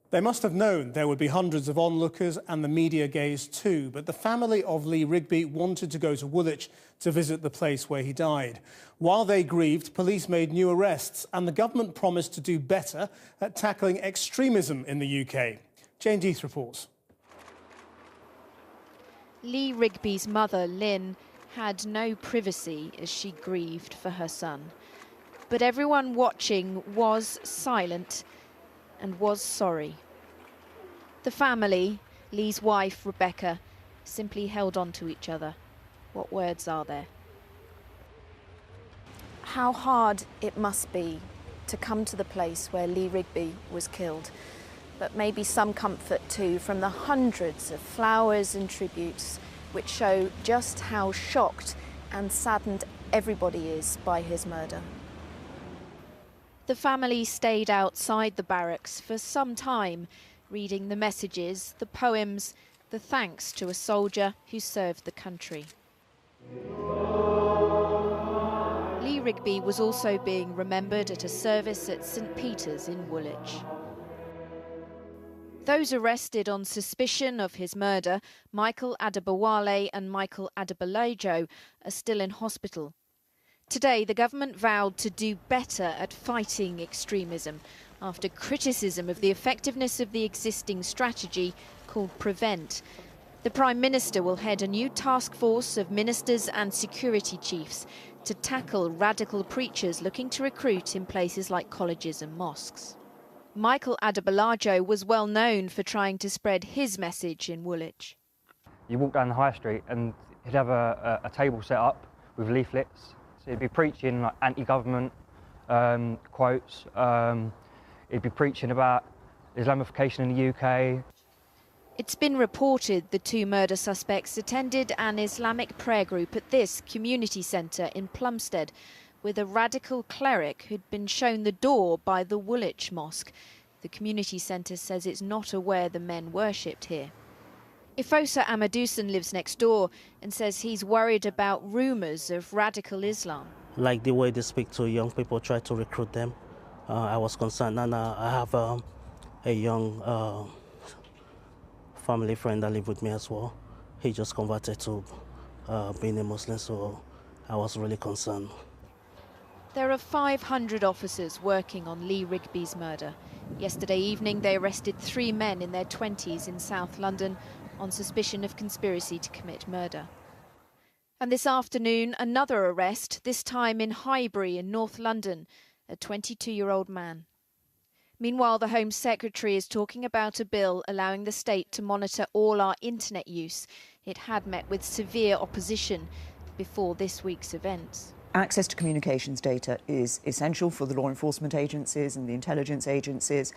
They must have known there would be hundreds of onlookers and the media gaze too, but the family of Lee Rigby wanted to go to Woolwich to visit the place where he died. While they grieved, police made new arrests and the government promised to do better at tackling extremism in the UK. Jane Death reports. Lee Rigby's mother, Lynn, had no privacy as she grieved for her son. But everyone watching was silent and was sorry. The family, Lee's wife, Rebecca, simply held on to each other. What words are there? How hard it must be to come to the place where Lee Rigby was killed. But maybe some comfort too from the hundreds of flowers and tributes which show just how shocked and saddened everybody is by his murder. The family stayed outside the barracks for some time, reading the messages, the poems, the thanks to a soldier who served the country. Lee Rigby was also being remembered at a service at St Peter's in Woolwich. Those arrested on suspicion of his murder, Michael Adebowale and Michael Adebolajo, are still in hospital. Today, the government vowed to do better at fighting extremism after criticism of the effectiveness of the existing strategy called Prevent. The Prime Minister will head a new task force of ministers and security chiefs to tackle radical preachers looking to recruit in places like colleges and mosques. Michael Adebolajo was well known for trying to spread his message in Woolwich. You walk down the high street and he'd have a table set up with leaflets. He'd be preaching like anti-government quotes. He'd be preaching about Islamification in the UK. It's been reported the two murder suspects attended an Islamic prayer group at this community centre in Plumstead with a radical cleric who'd been shown the door by the Woolwich Mosque. The community centre says it's not aware the men worshipped here. Ifosa Amadusan lives next door and says he's worried about rumours of radical Islam. Like the way they speak to young people, try to recruit them. I was concerned, and I have a young family friend that lives with me as well. He just converted to being a Muslim, so I was really concerned. There are 500 officers working on Lee Rigby's murder. Yesterday evening, they arrested 3 men in their 20s in South London on suspicion of conspiracy to commit murder. And this afternoon, another arrest, this time in Highbury in North London, a 22-year-old man. Meanwhile, the Home Secretary is talking about a bill allowing the state to monitor all our internet use. It had met with severe opposition before this week's events. Access to communications data is essential for the law enforcement agencies and the intelligence agencies.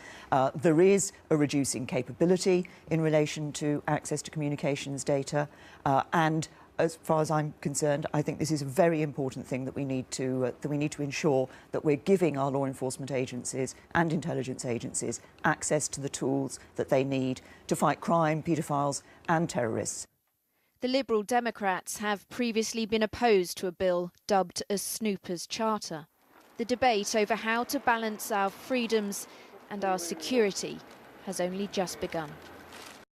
There is a reducing capability in relation to access to communications data, and as far as I'm concerned, I think this is a very important thing that we need to ensure that we're giving our law enforcement agencies and intelligence agencies access to the tools that they need to fight crime, paedophiles and terrorists. The Liberal Democrats have previously been opposed to a bill dubbed as Snooper's Charter. The debate over how to balance our freedoms and our security has only just begun.